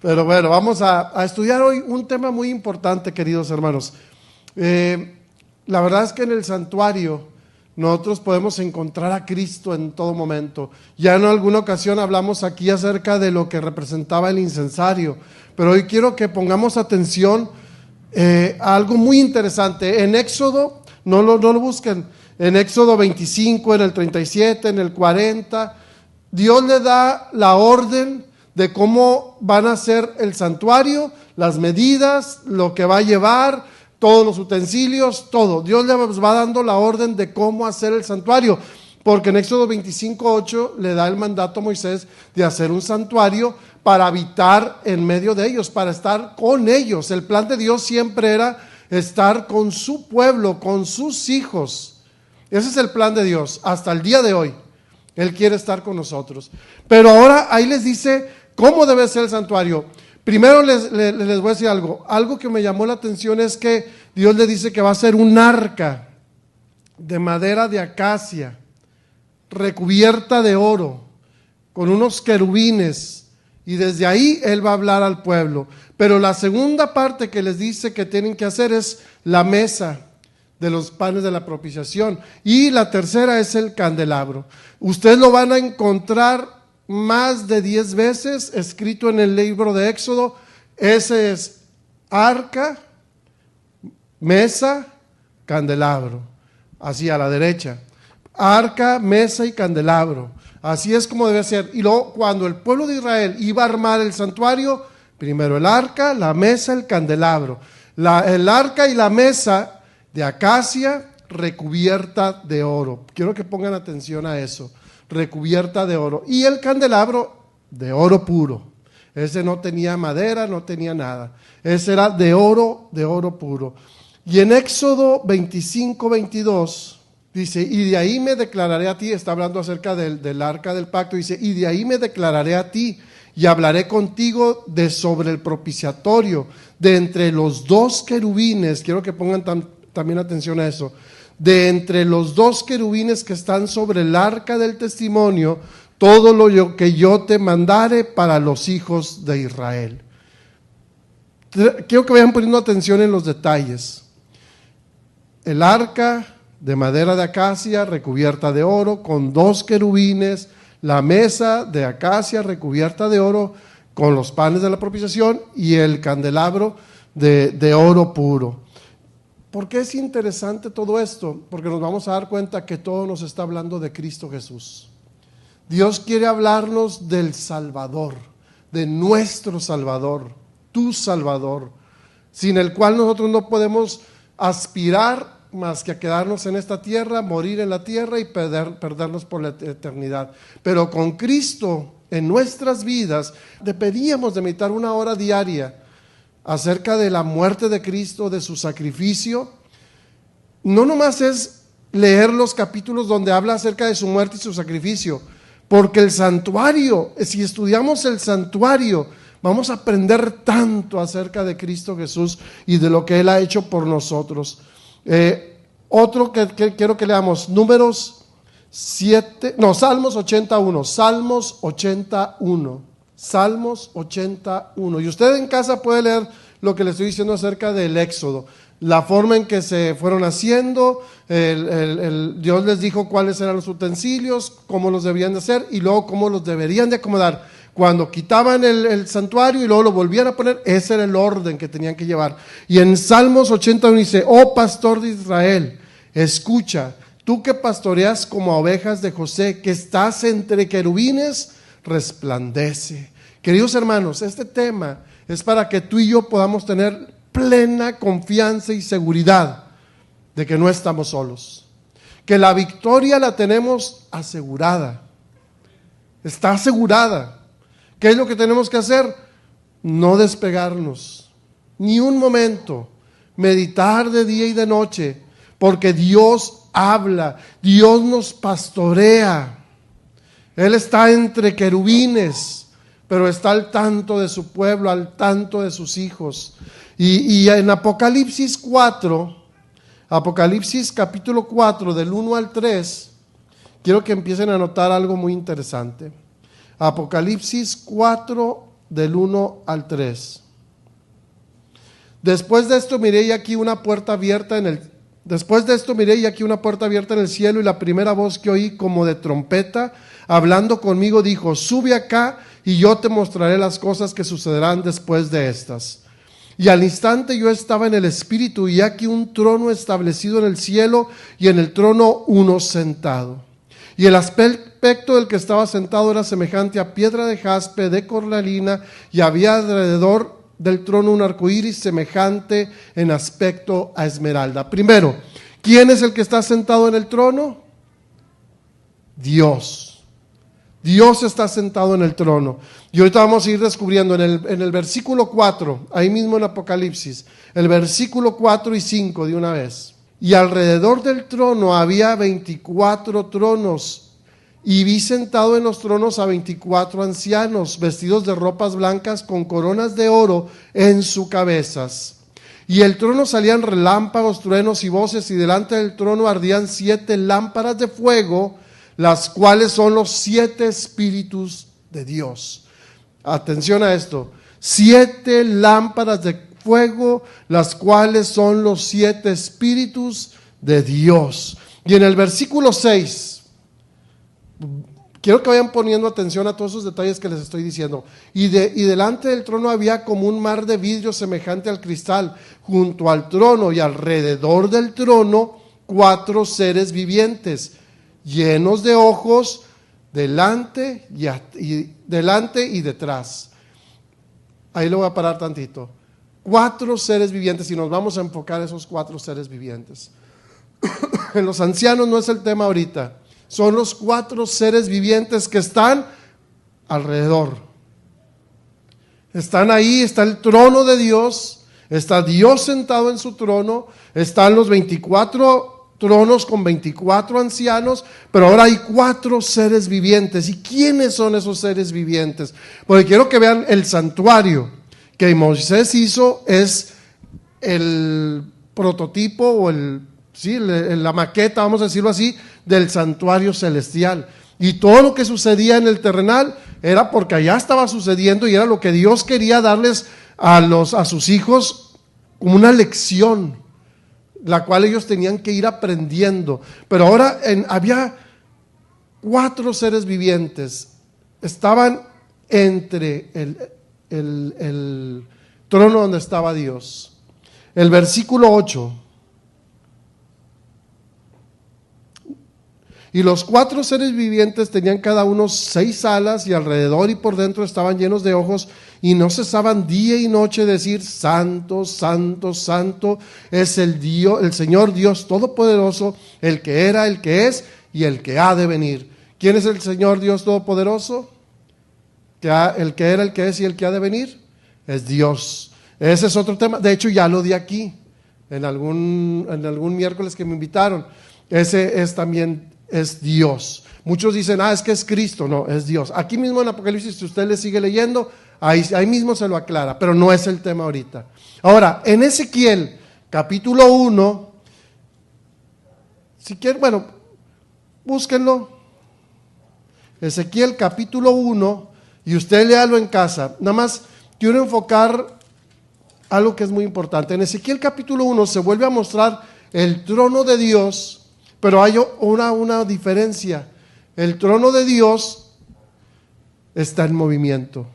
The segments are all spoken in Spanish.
Pero bueno, vamos a estudiar hoy un tema muy importante, queridos hermanos. La verdad es que en el santuario nosotros podemos encontrar a Cristo en todo momento. Ya en alguna ocasión hablamos aquí acerca de lo que representaba el incensario, pero hoy quiero que pongamos atención a algo muy interesante. En Éxodo, no lo busquen, en Éxodo 25, en el 37, en el 40, Dios le da la orden de cómo van a hacer el santuario, las medidas, lo que va a llevar, todos los utensilios, todo. Dios les va dando la orden de cómo hacer el santuario, porque en Éxodo 25:8 le da el mandato a Moisés de hacer un santuario para habitar en medio de ellos, para estar con ellos. El plan de Dios siempre era estar con su pueblo, con sus hijos. Ese es el plan de Dios hasta el día de hoy. Él quiere estar con nosotros. Pero ahora ahí les dice cómo debe ser el santuario. Primero les voy a decir algo. Algo que me llamó la atención es que Dios le dice que va a ser un arca de madera de acacia, recubierta de oro, con unos querubines. Y desde ahí Él va a hablar al pueblo. Pero la segunda parte que les dice que tienen que hacer es la mesa de los panes de la propiciación. Y la tercera es el candelabro. Ustedes lo van a encontrar más de 10 veces escrito en el libro de Éxodo. Ese es arca, mesa, candelabro. Así a la derecha. Arca, mesa y candelabro. Así es como debe ser. Y luego cuando el pueblo de Israel iba a armar el santuario, primero el arca, la mesa, el candelabro. El arca y la mesa de acacia recubierta de oro. Quiero que pongan atención a eso. Recubierta de oro. Y el candelabro de oro puro. Ese no tenía madera, no tenía nada. Ese era de oro puro. Y en Éxodo 25:22 dice, y de ahí me declararé a ti, está hablando acerca del arca del pacto, dice, y de ahí me declararé a ti y hablaré contigo de sobre el propiciatorio, de entre los dos querubines. Quiero que pongan también atención a eso. De entre los dos querubines que están sobre el arca del testimonio, todo lo que yo te mandare para los hijos de Israel. Quiero que vayan poniendo atención en los detalles. El arca de madera de acacia recubierta de oro con dos querubines, la mesa de acacia recubierta de oro con los panes de la propiciación y el candelabro de oro puro. ¿Por qué es interesante todo esto? Porque nos vamos a dar cuenta que todo nos está hablando de Cristo Jesús. Dios quiere hablarnos del Salvador, de nuestro Salvador, tu Salvador, sin el cual nosotros no podemos aspirar más que a quedarnos en esta tierra, morir en la tierra y perdernos por la eternidad. Pero con Cristo en nuestras vidas deberíamos de meditar 1 hora diaria acerca de la muerte de Cristo, de su sacrificio. No nomás es leer los capítulos donde habla acerca de su muerte y su sacrificio, porque el santuario, si estudiamos el santuario, vamos a aprender tanto acerca de Cristo Jesús y de lo que Él ha hecho por nosotros. Otro que quiero que leamos, Salmos 81, Salmos 81. Y usted en casa puede leer lo que le estoy diciendo acerca del Éxodo, la forma en que se fueron haciendo, Dios les dijo cuáles eran los utensilios, cómo los debían de hacer y luego cómo los deberían de acomodar. Cuando quitaban el santuario y luego lo volvían a poner, ese era el orden que tenían que llevar. Y en Salmos 81 dice, oh pastor de Israel, escucha, tú que pastoreas como a ovejas de José, que estás entre querubines, resplandece. Queridos hermanos, este tema es para que tú y yo podamos tener plena confianza y seguridad de que no estamos solos, que la victoria la tenemos asegurada, está asegurada. ¿Qué es lo que tenemos que hacer? No despegarnos, ni un momento, meditar de día y de noche, porque Dios habla, Dios nos pastorea. Él está entre querubines, pero está al tanto de su pueblo, al tanto de sus hijos. Y en Apocalipsis 4, Apocalipsis capítulo 4, del 1 al 3, quiero que empiecen a notar algo muy interesante. Apocalipsis 4, del 1 al 3. Después de esto miré y aquí una puerta abierta en el cielo, y la primera voz que oí como de trompeta hablando conmigo dijo: sube acá y yo te mostraré las cosas que sucederán después de estas. Y al instante yo estaba en el Espíritu, y aquí un trono establecido en el cielo, y en el trono uno sentado. Y el aspecto del que estaba sentado era semejante a piedra de jaspe, de cornalina, y había alrededor del trono un arcoíris semejante en aspecto a esmeralda. Primero, ¿quién es el que está sentado en el trono? Dios. Dios está sentado en el trono. Y ahorita vamos a ir descubriendo en el versículo 4, ahí mismo en Apocalipsis, el versículo 4 y 5 de una vez. Y alrededor del trono había 24 tronos, y vi sentado en los tronos a 24 ancianos, vestidos de ropas blancas con coronas de oro en sus cabezas. Y del trono salían relámpagos, truenos y voces, y delante del trono ardían 7 lámparas de fuego, las cuales son los 7 espíritus de Dios. Atención a esto: 7 lámparas de fuego, las cuales son los 7 espíritus de Dios. Y en el versículo 6, quiero que vayan poniendo atención a todos esos detalles que les estoy diciendo. Y delante del trono había como un mar de vidrio semejante al cristal, junto al trono y alrededor del trono 4 seres vivientes, llenos de ojos delante y detrás. Ahí lo voy a parar tantito. 4 seres vivientes, y nos vamos a enfocar en esos 4 seres vivientes. En los ancianos no es el tema ahorita. Son los 4 seres vivientes que están alrededor. Están ahí, está el trono de Dios, está Dios sentado en su trono, están los 24 tronos con 24 ancianos, pero ahora hay 4 seres vivientes. ¿Y quiénes son esos seres vivientes? Porque quiero que vean el santuario que Moisés hizo. Es el prototipo o la maqueta, vamos a decirlo así, del santuario celestial. Y todo lo que sucedía en el terrenal era porque allá estaba sucediendo, y era lo que Dios quería darles a sus hijos como una lección, la cual ellos tenían que ir aprendiendo. Pero ahora había 4 seres vivientes, estaban entre el trono donde estaba Dios. El versículo 8: y los 4 seres vivientes tenían cada uno 6 alas, y alrededor y por dentro estaban llenos de ojos, y no cesaban día y noche de decir: santo, santo, santo es el Señor Dios Todopoderoso, el que era, el que es y el que ha de venir. ¿Quién es el Señor Dios Todopoderoso? El que era, el que es y el que ha de venir es Dios. Ese es otro tema. De hecho, ya lo di aquí en algún miércoles que me invitaron. Ese es Dios. Muchos dicen: es que es Cristo. No, es Dios. Aquí mismo en Apocalipsis, si usted le sigue leyendo, ahí mismo se lo aclara, pero no es el tema ahorita. Ahora, en Ezequiel capítulo 1, si quieren, búsquenlo. Ezequiel capítulo 1, y usted léalo en casa. Nada más quiero enfocar algo que es muy importante. En Ezequiel capítulo 1 se vuelve a mostrar el trono de Dios, pero hay una diferencia. El trono de Dios está en movimiento.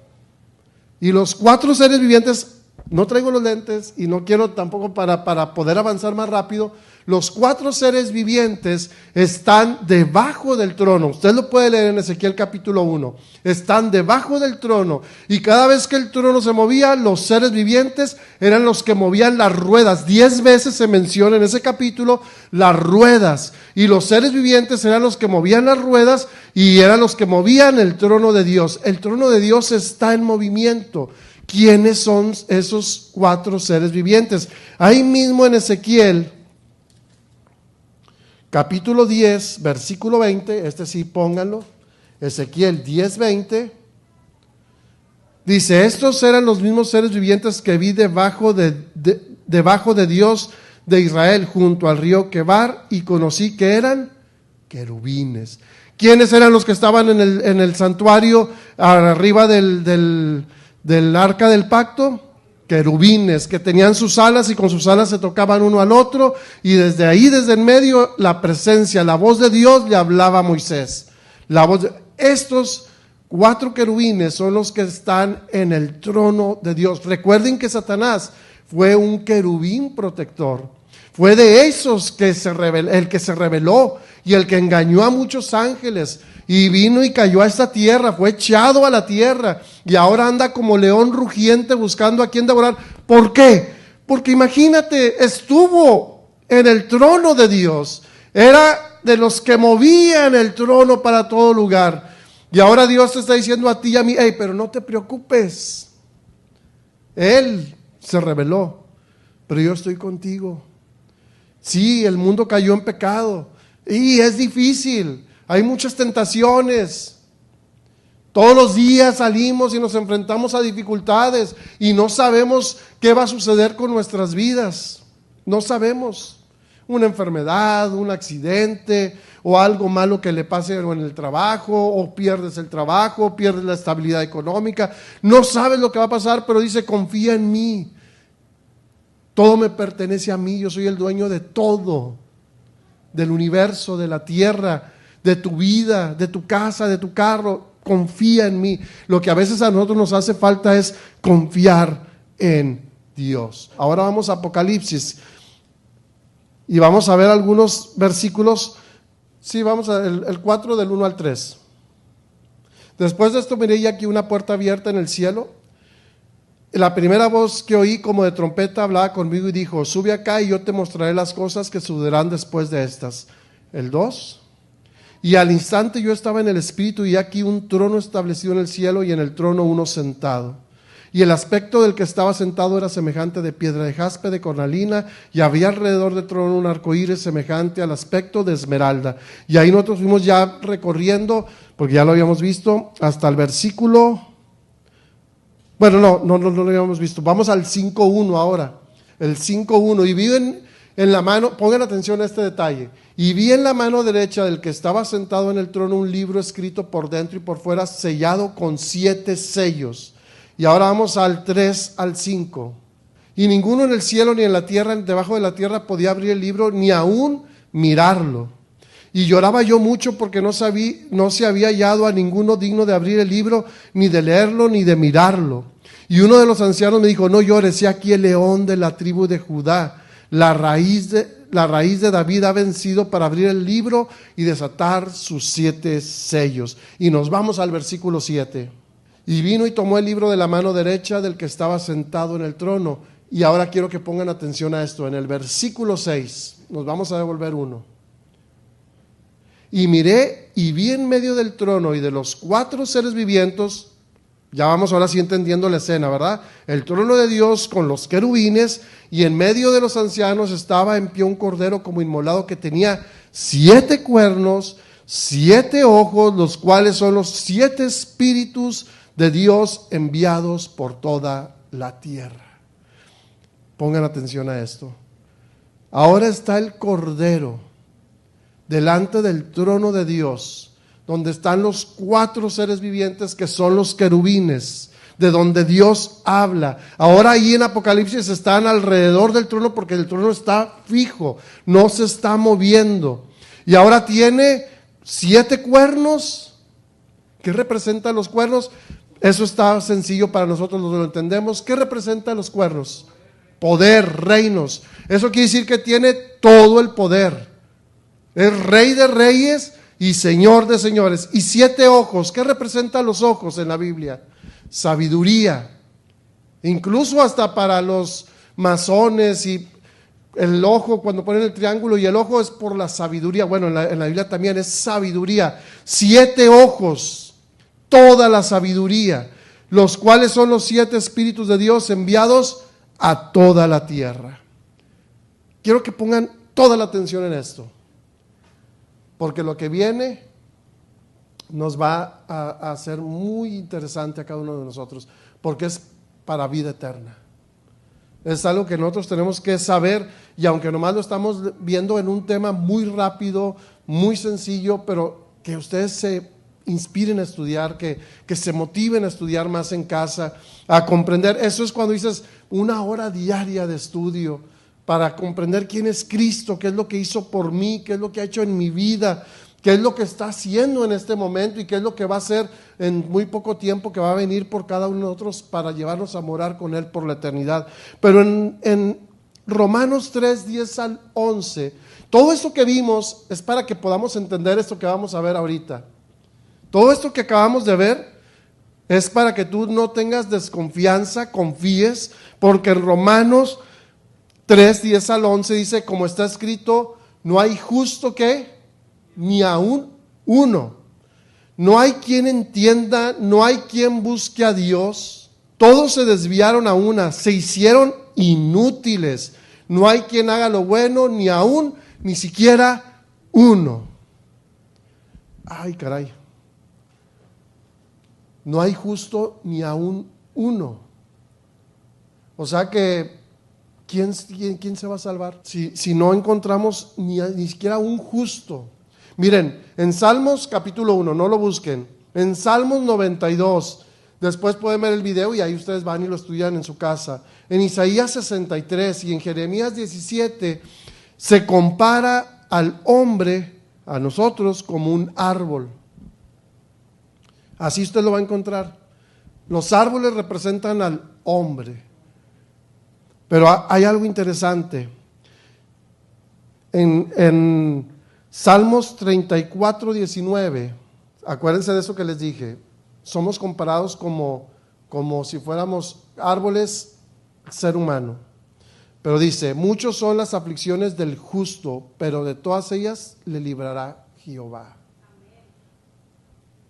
Y los 4 seres vivientes, no traigo los lentes y no quiero tampoco para poder avanzar más rápido. Los 4 seres vivientes están debajo del trono. Usted lo puede leer en Ezequiel capítulo 1. Están debajo del trono, y cada vez que el trono se movía, los seres vivientes eran los que movían las ruedas. 10 veces se menciona en ese capítulo las ruedas, y los seres vivientes eran los que movían las ruedas y eran los que movían el trono de Dios. El trono de Dios está en movimiento. ¿Quiénes son esos 4 seres vivientes? Ahí mismo en Ezequiel capítulo 10, versículo 20, sí pónganlo, Ezequiel 10, 20, dice: estos eran los mismos seres vivientes que vi debajo de Dios de Israel, junto al río Quebar, y conocí que eran querubines. ¿Quiénes eran los que estaban en el santuario arriba del del arca del pacto? Querubines que tenían sus alas y con sus alas se tocaban uno al otro, y desde ahí, desde en medio, la presencia, la voz de Dios le hablaba a Moisés. Estos 4 querubines son los que están en el trono de Dios. Recuerden que Satanás fue un querubín protector. Fue de esos que el que se rebeló y el que engañó a muchos ángeles y vino y cayó a esta tierra, fue echado a la tierra y ahora anda como león rugiente buscando a quien devorar. ¿Por qué? Porque imagínate, estuvo en el trono de Dios, era de los que movían el trono para todo lugar, y ahora Dios te está diciendo a ti y a mí: hey, pero no te preocupes, Él se rebeló, pero yo estoy contigo. Sí, el mundo cayó en pecado y es difícil, hay muchas tentaciones. Todos los días salimos y nos enfrentamos a dificultades y no sabemos qué va a suceder con nuestras vidas. No sabemos. Una enfermedad, un accidente o algo malo que le pase en el trabajo, o pierdes el trabajo, pierdes la estabilidad económica. No sabes lo que va a pasar, pero dice: confía en mí. Todo me pertenece a mí, yo soy el dueño de todo, del universo, de la tierra, de tu vida, de tu casa, de tu carro. Confía en mí. Lo que a veces a nosotros nos hace falta es confiar en Dios. Ahora vamos a Apocalipsis y vamos a ver algunos versículos. Sí, vamos a el 4 del 1 al 3. Después de esto miré ya aquí una puerta abierta en el cielo. La primera voz que oí como de trompeta hablaba conmigo y dijo: sube acá y yo te mostraré las cosas que sucederán después de estas. El 2. Y al instante yo estaba en el Espíritu, y aquí un trono establecido en el cielo, y en el trono uno sentado. Y el aspecto del que estaba sentado era semejante de piedra de jaspe, de cornalina, y había alrededor del trono un arcoíris semejante al aspecto de esmeralda. Y ahí nosotros fuimos ya recorriendo, porque ya lo habíamos visto, hasta el versículo... Bueno, no lo habíamos visto. Vamos al 5.1 ahora. El 5.1. Y vi en la mano, pongan atención a este detalle. Y vi en la mano derecha del que estaba sentado en el trono un libro escrito por dentro y por fuera, sellado con 7 sellos. Y ahora vamos al 3 al 5. Y ninguno en el cielo ni en la tierra, ni debajo de la tierra, podía abrir el libro, ni aún mirarlo. Y lloraba yo mucho porque no se había hallado a ninguno digno de abrir el libro, ni de leerlo, ni de mirarlo. Y uno de los ancianos me dijo: no llores, he aquí el león de la tribu de Judá, la raíz de David ha vencido para abrir el libro y desatar sus 7 sellos. Y nos vamos al versículo 7. Y vino y tomó el libro de la mano derecha del que estaba sentado en el trono. Y ahora quiero que pongan atención a esto. En el versículo 6, nos vamos a devolver uno. Y miré y vi en medio del trono y de los 4 seres vivientes, ya vamos ahora sí entendiendo la escena, ¿verdad? El trono de Dios con los querubines, y en medio de los ancianos estaba en pie un cordero como inmolado que tenía 7 cuernos, 7 ojos, los cuales son los 7 espíritus de Dios enviados por toda la tierra. Pongan atención a esto. Ahora está el cordero delante del trono de Dios, donde están los 4 seres vivientes que son los querubines, de donde Dios habla. Ahora ahí en Apocalipsis están alrededor del trono, porque el trono está fijo, no se está moviendo. Y ahora tiene 7 cuernos. ¿Qué representan los cuernos? Eso está sencillo para nosotros, lo entendemos. ¿Qué representan los cuernos? Poder, reinos. Eso quiere decir que tiene todo el poder. Es Rey de reyes y Señor de señores. Y 7 ojos. ¿Qué representan los ojos en la Biblia? Sabiduría. Incluso hasta para los masones, y el ojo, cuando ponen el triángulo, y el ojo es por la sabiduría. Bueno, en la Biblia también es sabiduría. 7 ojos, toda la sabiduría, los cuales son los 7 espíritus de Dios enviados a toda la tierra. Quiero que pongan toda la atención en esto, porque lo que viene nos va a hacer muy interesante a cada uno de nosotros, porque es para vida eterna. Es algo que nosotros tenemos que saber, y aunque nomás lo estamos viendo en un tema muy rápido, muy sencillo, pero que ustedes se inspiren a estudiar, que se motiven a estudiar más en casa, a comprender. Eso es cuando dices 1 hora diaria de estudio para comprender quién es Cristo, qué es lo que hizo por mí, qué es lo que ha hecho en mi vida, qué es lo que está haciendo en este momento y qué es lo que va a hacer en muy poco tiempo, que va a venir por cada uno de nosotros para llevarnos a morar con Él por la eternidad. Pero en Romanos 3, 10 al 11, todo esto que vimos es para que podamos entender esto que vamos a ver ahorita. Todo esto que acabamos de ver es para que tú no tengas desconfianza, confíes, porque en Romanos 3, 10 al 11 dice, como está escrito, no hay justo que ni aún uno. No hay quien entienda, no hay quien busque a Dios. Todos se desviaron a una, se hicieron inútiles. No hay quien haga lo bueno, ni aún, ni siquiera uno. Ay, caray. No hay justo ni aún uno. O sea que, ¿quién se va a salvar? Si no encontramos ni siquiera un justo. Miren, en Salmos capítulo 1, no lo busquen, en Salmos 92, después pueden ver el video y ahí ustedes van y lo estudian en su casa. En Isaías 63 y en Jeremías 17 se compara al hombre, a nosotros, como un árbol. Así usted lo va a encontrar. Los árboles representan al hombre. Pero hay algo interesante. En Salmos 34, 19, acuérdense de eso que les dije, somos comparados como si fuéramos árboles, ser humano. Pero dice, muchos son las aflicciones del justo, pero de todas ellas le librará Jehová.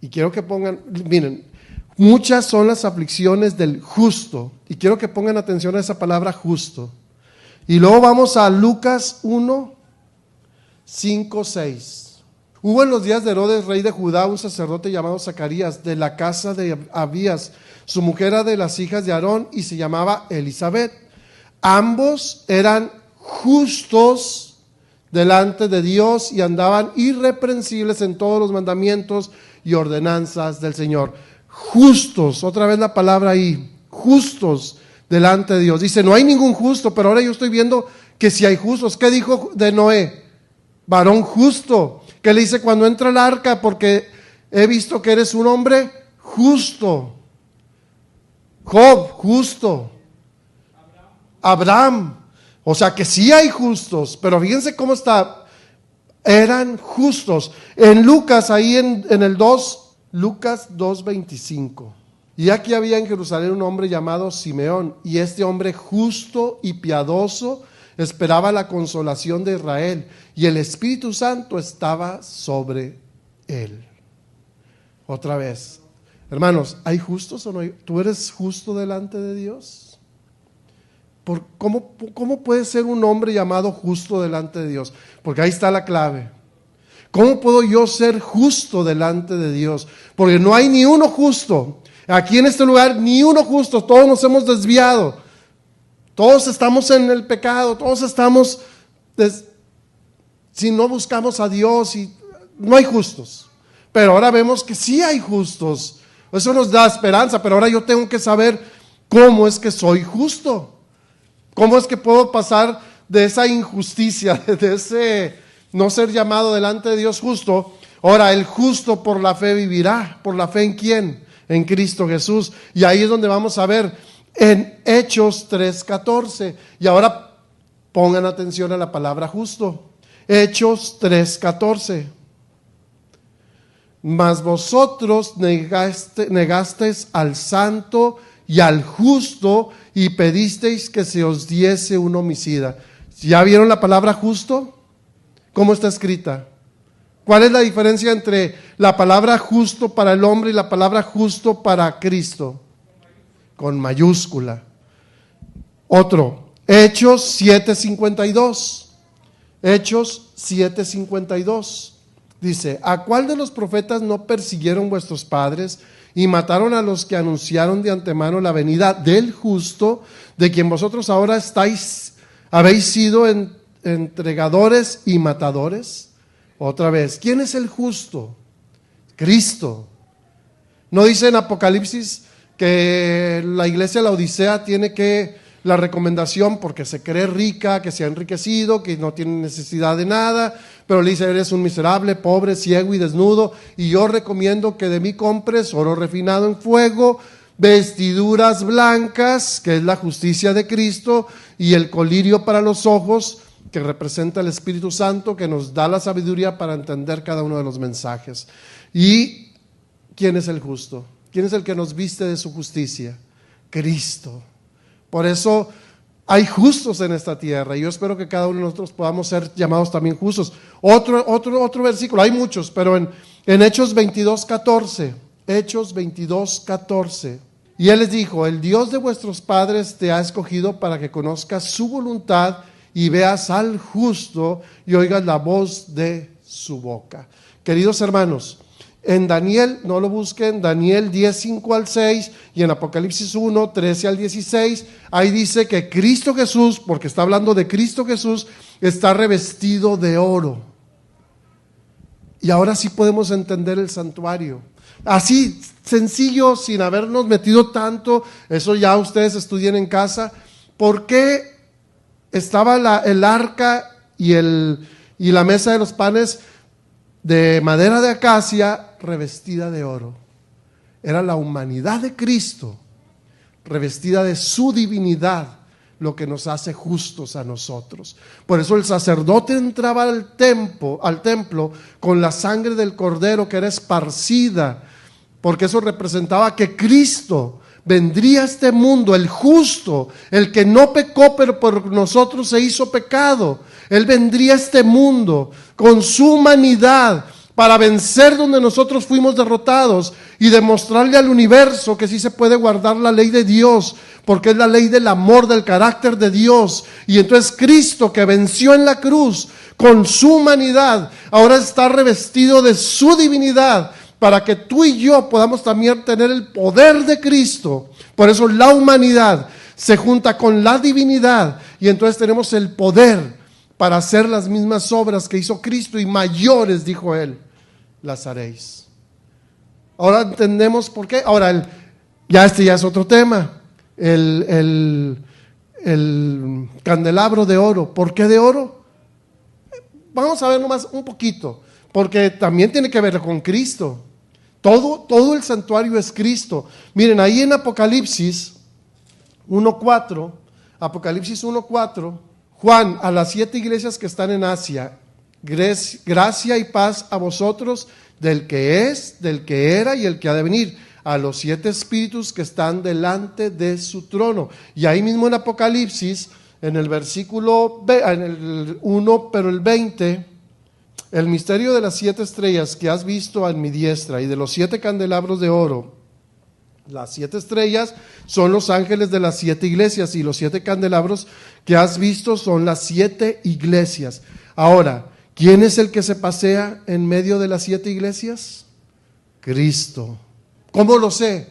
Y quiero que pongan, miren, muchas son las aflicciones del justo, y quiero que pongan atención a esa palabra justo. Y luego vamos a Lucas 1, 5, 6. Hubo en los días de Herodes, rey de Judá, un sacerdote llamado Zacarías, de la casa de Abías. Su mujer era de las hijas de Aarón y se llamaba Elizabeth. Ambos eran justos delante de Dios y andaban irreprensibles en todos los mandamientos y ordenanzas del Señor. Justos, otra vez la palabra ahí, justos delante de Dios. Dice, no hay ningún justo, pero ahora yo estoy viendo que si hay justos. ¿Qué dijo de Noé? Varón justo. ¿Qué le dice cuando entra al arca? Porque he visto que eres un hombre justo. Job, justo. Abraham. O sea que sí hay justos, pero fíjense cómo está. Eran justos. En Lucas, ahí en el 2, Lucas 2:25. Y aquí había en Jerusalén un hombre llamado Simeón, y este hombre justo y piadoso esperaba la consolación de Israel, y el Espíritu Santo estaba sobre él. Otra vez, hermanos, ¿hay justos o no hay? ¿Tú eres justo delante de Dios? ¿Cómo puede ser un hombre llamado justo delante de Dios? Porque ahí está la clave. ¿Cómo puedo yo ser justo delante de Dios? Porque no hay ni uno justo. Aquí en este lugar, ni uno justo. Todos nos hemos desviado. Todos estamos en el pecado. Todos estamos, si no buscamos a Dios, y no hay justos. Pero ahora vemos que sí hay justos. Eso nos da esperanza. Pero ahora yo tengo que saber cómo es que soy justo. ¿Cómo es que puedo pasar de esa injusticia, de ese no ser llamado delante de Dios justo? Ahora, el justo por la fe vivirá. ¿Por la fe en quién? En Cristo Jesús. Y ahí es donde vamos a ver en Hechos 3:14. Y ahora pongan atención a la palabra justo. Hechos 3:14. Mas vosotros negasteis al santo y al justo y pedisteis que se os diese un homicida. ¿Ya vieron la palabra justo? ¿Cómo está escrita? ¿Cuál es la diferencia entre la palabra justo para el hombre y la palabra justo para Cristo? Con mayúscula. Otro, Hechos 7:52. Hechos 7:52. Dice, ¿a cuál de los profetas no persiguieron vuestros padres y mataron a los que anunciaron de antemano la venida del justo, de quien vosotros ahora habéis sido entregadores y matadores? Otra vez, ¿quién es el justo? Cristo. No dice en Apocalipsis que la iglesia de la Odisea tiene la recomendación porque se cree rica, que se ha enriquecido, que no tiene necesidad de nada, pero le dice: eres un miserable, pobre, ciego y desnudo, y yo recomiendo que de mí compres oro refinado en fuego, vestiduras blancas, que es la justicia de Cristo, y el colirio para los ojos, que representa el Espíritu Santo, que nos da la sabiduría para entender cada uno de los mensajes. ¿Y quién es el justo? ¿Quién es el que nos viste de su justicia? Cristo. Por eso hay justos en esta tierra, y yo espero que cada uno de nosotros podamos ser llamados también justos. Otro versículo, hay muchos, pero en Hechos 22:14, Hechos 22:14, y él les dijo: el Dios de vuestros padres te ha escogido para que conozcas su voluntad y veas al justo y oigas la voz de su boca. Queridos hermanos, en Daniel, no lo busquen, Daniel 10:5-6 y en Apocalipsis 1:13-16, ahí dice que Cristo Jesús, porque está hablando de Cristo Jesús, está revestido de oro. Y ahora sí podemos entender el santuario. Así, sencillo, sin habernos metido tanto, eso ya ustedes estudien en casa. ¿Por qué estaba el arca y la mesa de los panes de madera de acacia revestida de oro? Era la humanidad de Cristo revestida de su divinidad, lo que nos hace justos a nosotros. Por eso el sacerdote entraba al templo con la sangre del cordero que era esparcida, porque eso representaba que Cristo vendría a este mundo, el justo, el que no pecó, pero por nosotros se hizo pecado. Él vendría a este mundo con su humanidad para vencer donde nosotros fuimos derrotados y demostrarle al universo que sí se puede guardar la ley de Dios, porque es la ley del amor, del carácter de Dios. Y entonces Cristo, que venció en la cruz con su humanidad, ahora está revestido de su divinidad, para que tú y yo podamos también tener el poder de Cristo. Por eso la humanidad se junta con la divinidad y entonces tenemos el poder para hacer las mismas obras que hizo Cristo, y mayores, dijo él, las haréis. Ahora entendemos por qué. Ahora, ya es otro tema. El candelabro de oro. ¿Por qué de oro? Vamos a ver nomás un poquito, porque también tiene que ver con Cristo. Todo el santuario es Cristo. Miren, ahí en Apocalipsis 1:4, Apocalipsis 1:4, Juan, a las 7 iglesias que están en Asia: gracia y paz a vosotros, del que es, del que era y el que ha de venir, a los 7 espíritus que están delante de su trono. Y ahí mismo en Apocalipsis, en el versículo en el 1, pero el 20, el misterio de las 7 estrellas que has visto en mi diestra y de los 7 candelabros de oro. Las 7 estrellas son los ángeles de las 7 iglesias, y los 7 candelabros que has visto son las 7 iglesias. Ahora, ¿quién es el que se pasea en medio de las 7 iglesias? Cristo. ¿Cómo lo sé?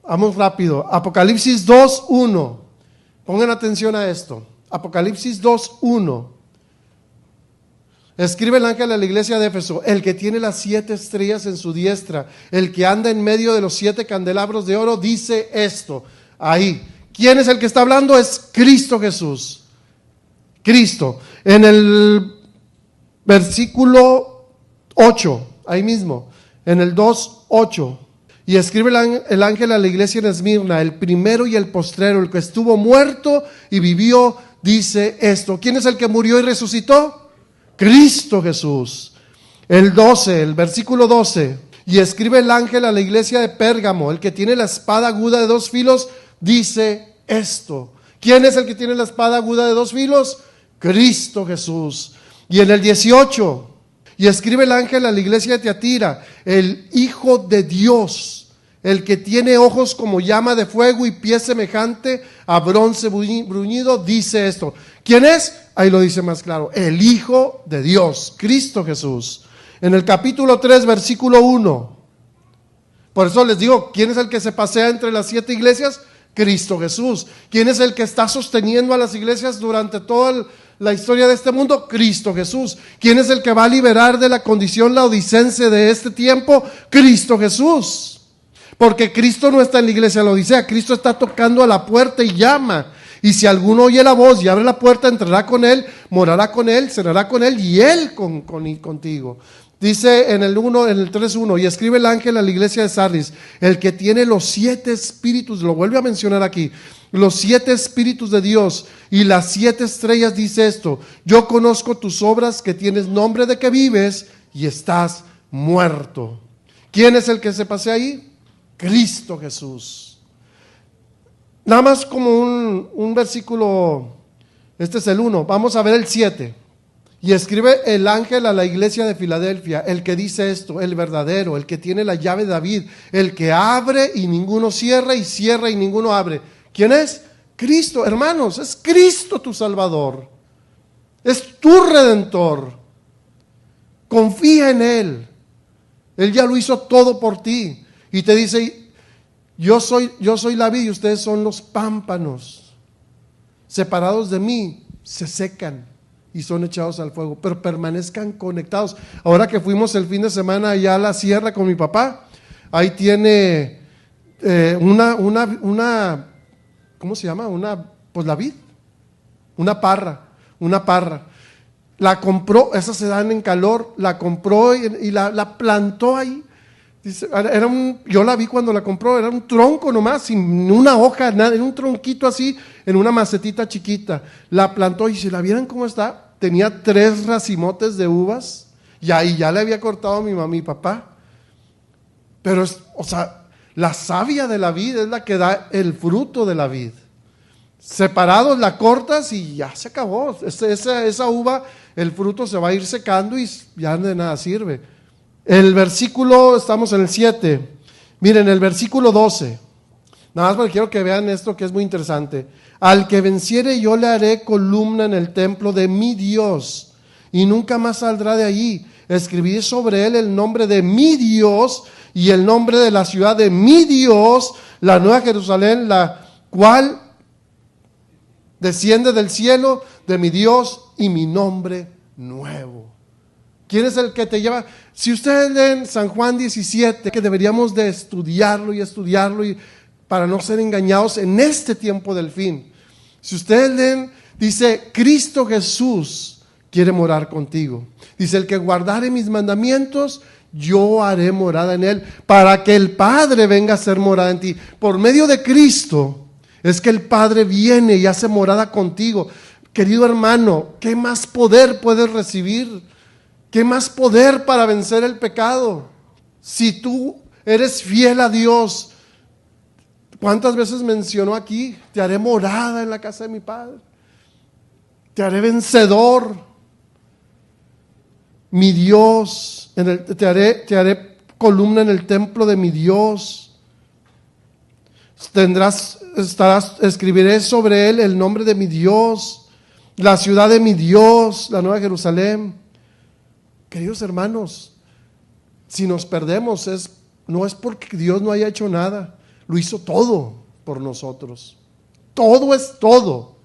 Vamos rápido. Apocalipsis 2:1. Pongan atención a esto. Apocalipsis 2:1. Escribe el ángel a la iglesia de Éfeso: el que tiene las 7 estrellas en su diestra, el que anda en medio de los 7 candelabros de oro, dice esto. Ahí. ¿Quién es el que está hablando? Es Cristo Jesús. Cristo. En el versículo 8, ahí mismo, en el 2:8. Y escribe el ángel a la iglesia en Esmirna: el primero y el postrero, el que estuvo muerto y vivió, dice esto. ¿Quién es el que murió y resucitó? Cristo Jesús. El versículo 12. Y escribe el ángel a la iglesia de Pérgamo: el que tiene la espada aguda de 2 filos, dice esto. ¿Quién es el que tiene la espada aguda de 2 filos? Cristo Jesús. Y en el 18, y escribe el ángel a la iglesia de Tiatira: el Hijo de Dios, el que tiene ojos como llama de fuego y pies semejante a bronce bruñido, dice esto. ¿Quién es? Ahí lo dice más claro: el Hijo de Dios, Cristo Jesús. En el capítulo 3, versículo 1. Por eso les digo, ¿quién es el que se pasea entre las 7 iglesias? Cristo Jesús. ¿Quién es el que está sosteniendo a las iglesias durante todo la historia de este mundo? Cristo Jesús. ¿Quién es el que va a liberar de la condición laodicense de este tiempo? Cristo Jesús. Porque Cristo no está en la iglesia de la Odisea, Cristo está tocando a la puerta y llama. Y si alguno oye la voz y abre la puerta, entrará con él, morará con él, cenará con él y él contigo. Dice en el 3:1, y escribe el ángel a la iglesia de Sardis, el que tiene los 7 espíritus, lo vuelve a mencionar aquí, los 7 espíritus de Dios y las 7 estrellas, dice esto: yo conozco tus obras, que tienes nombre de que vives y estás muerto. ¿Quién es el que se pasea ahí? Cristo Jesús. Nada más como un versículo, este es el 1, vamos a ver el 7. Y escribe el ángel a la iglesia de Filadelfia, el que dice esto, el verdadero, el que tiene la llave de David, el que abre y ninguno cierra, y cierra y ninguno abre. ¿Quién es? Cristo, hermanos, es Cristo tu Salvador, es tu Redentor. Confía en Él, Él ya lo hizo todo por ti. Y te dice: yo soy la vid y ustedes son los pámpanos. Separados de mí, se secan y son echados al fuego, pero permanezcan conectados. Ahora que fuimos el fin de semana allá a la sierra con mi papá, ahí tiene una ¿cómo se llama? Pues la vid, una parra. La compró, esas se dan en calor, la compró y la plantó ahí. Dice, yo la vi cuando la compró, era un tronco nomás, sin una hoja, nada, era un tronquito así, en una macetita chiquita. La plantó y si la vieran cómo está, tenía 3 racimotes de uvas, y ahí ya le había cortado a mi mamá y papá. Pero la savia de la vid es la que da el fruto de la vid. Separados la cortas y ya se acabó. Esa uva, el fruto se va a ir secando y ya de nada sirve. El versículo, estamos en el 7. Miren, el versículo 12. Nada más porque quiero que vean esto que es muy interesante. Al que venciere yo le haré columna en el templo de mi Dios, y nunca más saldrá de allí. Escribiré sobre él el nombre de mi Dios y el nombre de la ciudad de mi Dios, la nueva Jerusalén, la cual desciende del cielo de mi Dios, y mi nombre nuevo. ¿Quién es el que te lleva? Si ustedes leen San Juan 17, que deberíamos de estudiarlo y para no ser engañados en este tiempo del fin. Si ustedes leen, dice: Cristo Jesús quiere morar contigo. Dice: el que guardare mis mandamientos, yo haré morada en él, para que el Padre venga a ser morada en ti. Por medio de Cristo es que el Padre viene y hace morada contigo. Querido hermano, ¿qué más poder puedes recibir? ¿Qué más poder para vencer el pecado? Si tú eres fiel a Dios, ¿cuántas veces mencionó aquí? Te haré morada en la casa de mi Padre. Te haré vencedor. Mi Dios, te haré columna en el templo de mi Dios. Escribiré sobre él el nombre de mi Dios, la ciudad de mi Dios, la nueva Jerusalén. Queridos hermanos, si nos perdemos no es porque Dios no haya hecho nada, lo hizo todo por nosotros. Todo es todo.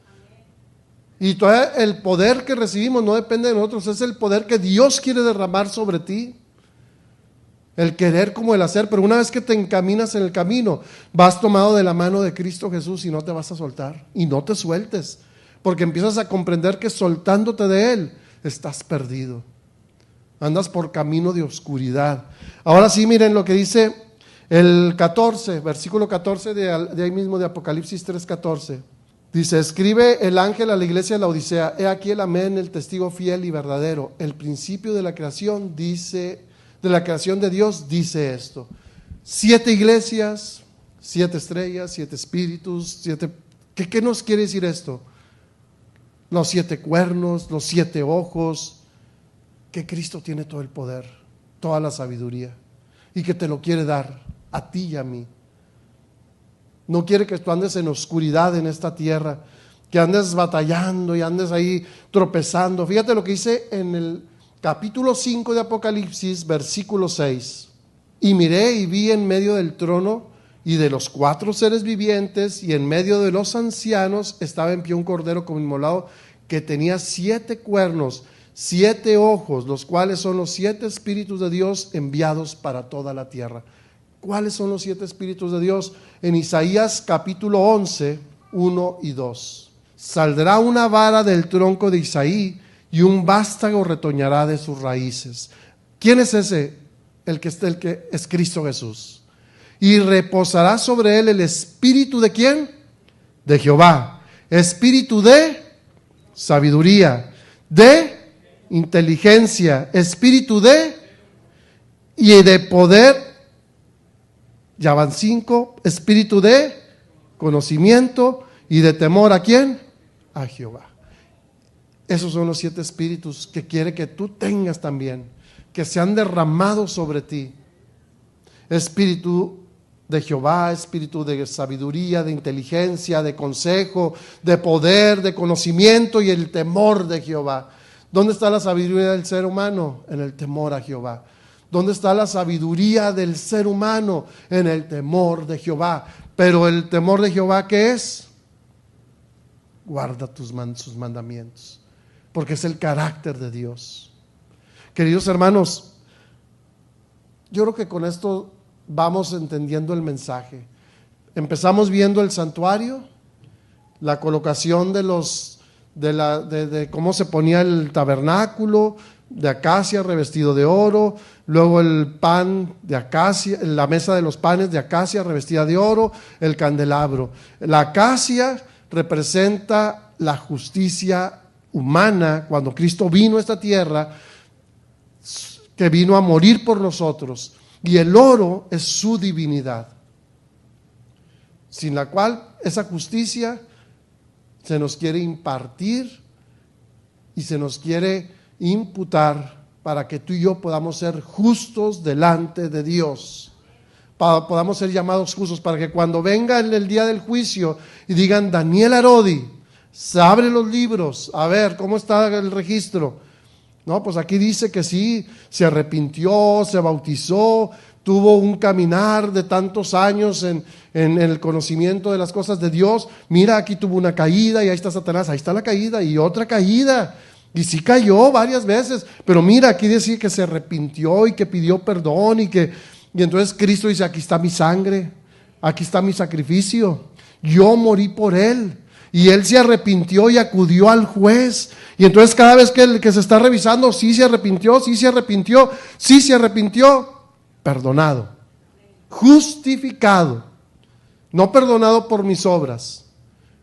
Y todo el poder que recibimos no depende de nosotros, es el poder que Dios quiere derramar sobre ti. El querer como el hacer, pero una vez que te encaminas en el camino, vas tomado de la mano de Cristo Jesús y no te vas a soltar. Y no te sueltes, porque empiezas a comprender que soltándote de Él, estás perdido. Andas por camino de oscuridad. Ahora sí, miren lo que dice el 14, versículo 14 de ahí mismo de Apocalipsis 3:14. Dice: escribe el ángel a la iglesia de la Odisea, he aquí el amén, el testigo fiel y verdadero, el principio de la creación, de la creación de Dios, dice esto. 7 iglesias, 7 estrellas, 7 espíritus, 7... ¿Qué nos quiere decir esto? Los 7 cuernos, los 7 ojos, que Cristo tiene todo el poder, toda la sabiduría, y que te lo quiere dar a ti y a mí. No quiere que tú andes en oscuridad en esta tierra, que andes batallando y andes ahí tropezando. Fíjate lo que dice en el capítulo 5 de Apocalipsis, versículo 6. Y miré y vi en medio del trono y de los 4 seres vivientes y en medio de los ancianos estaba en pie un cordero como inmolado, que tenía 7 cuernos, 7 ojos, los cuales son los 7 espíritus de Dios enviados para toda la tierra. ¿Cuáles son los 7 espíritus de Dios? En Isaías capítulo 11, 1 y 2. Saldrá una vara del tronco de Isaí y un vástago retoñará de sus raíces. ¿Quién es ese? El que es Cristo Jesús. Y reposará sobre él el espíritu ¿de quién? De Jehová. Espíritu de sabiduría, de inteligencia, espíritu de y de poder. Ya van 5. Espíritu de conocimiento y de temor ¿a quién? A Jehová. Esos son los 7 espíritus que quiere que tú tengas también, que se han derramado sobre ti. Espíritu de Jehová, espíritu de sabiduría, de inteligencia, de consejo, de poder, de conocimiento y el temor de Jehová. ¿Dónde está la sabiduría del ser humano? En el temor a Jehová. ¿Dónde está la sabiduría del ser humano? En el temor de Jehová. Pero el temor de Jehová, ¿qué es? Guarda sus mandamientos, porque es el carácter de Dios. Queridos hermanos, yo creo que con esto vamos entendiendo el mensaje. Empezamos viendo el santuario, la colocación de cómo se ponía el tabernáculo de acacia revestido de oro, luego el pan de acacia, la mesa de los panes de acacia revestida de oro, el candelabro. La acacia representa la justicia humana cuando Cristo vino a esta tierra, que vino a morir por nosotros, y el oro es su divinidad, sin la cual esa justicia se nos quiere impartir y se nos quiere imputar para que tú y yo podamos ser justos delante de Dios, podamos ser llamados justos, para que cuando venga el día del juicio y digan Daniel Arodi, se abre los libros, a ver cómo está el registro. No, pues aquí dice que sí, se arrepintió, se bautizó, tuvo un caminar de tantos años en el conocimiento de las cosas de Dios. Mira, aquí tuvo una caída y ahí está Satanás, ahí está la caída y otra caída. Y sí cayó varias veces, pero mira, aquí decía que se arrepintió y que pidió perdón y entonces Cristo dice, aquí está mi sangre, aquí está mi sacrificio, yo morí por él. Y él se arrepintió y acudió al juez. Y entonces cada vez que se está revisando, sí se arrepintió, sí se arrepintió, sí se arrepintió, perdonado, justificado, no perdonado por mis obras,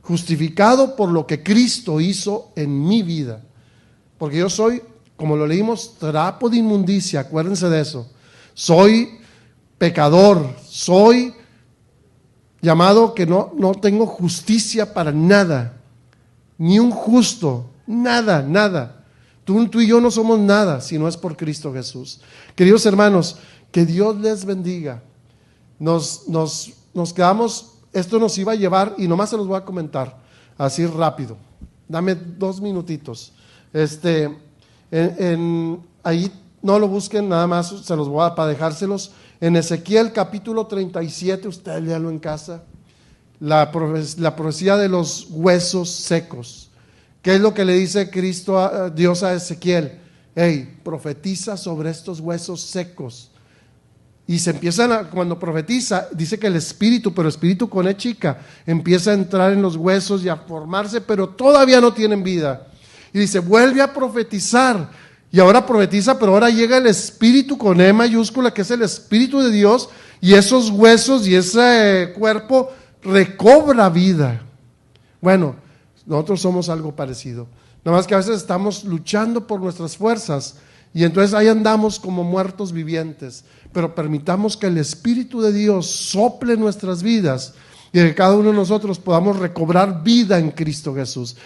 justificado por lo que Cristo hizo en mi vida. Porque yo soy, como lo leímos, trapo de inmundicia, acuérdense de eso. Soy pecador, soy llamado que no tengo justicia para nada, ni un justo, nada. Tú y yo no somos nada si no es por Cristo Jesús. Queridos hermanos, que Dios les bendiga. Nos quedamos, esto nos iba a llevar, y nomás se los voy a comentar, así rápido. Dame 2 minutitos. Ahí no lo busquen, nada más se los voy a para dejárselos. En Ezequiel capítulo 37, ustedes léanlo en casa, la profecía de los huesos secos. ¿Qué es lo que le dice Dios a Ezequiel? Hey, profetiza sobre estos huesos secos. Y se empiezan cuando profetiza, dice que el espíritu, pero espíritu con E chica, empieza a entrar en los huesos y a formarse, pero todavía no tienen vida. Y dice, vuelve a profetizar. Y ahora profetiza, pero ahora llega el espíritu con E mayúscula, que es el espíritu de Dios, y esos huesos y ese cuerpo recobra vida. Bueno, nosotros somos algo parecido. Nada más que a veces estamos luchando por nuestras fuerzas y entonces ahí andamos como muertos vivientes. Pero permitamos que el Espíritu de Dios sople nuestras vidas y que cada uno de nosotros podamos recobrar vida en Cristo Jesús.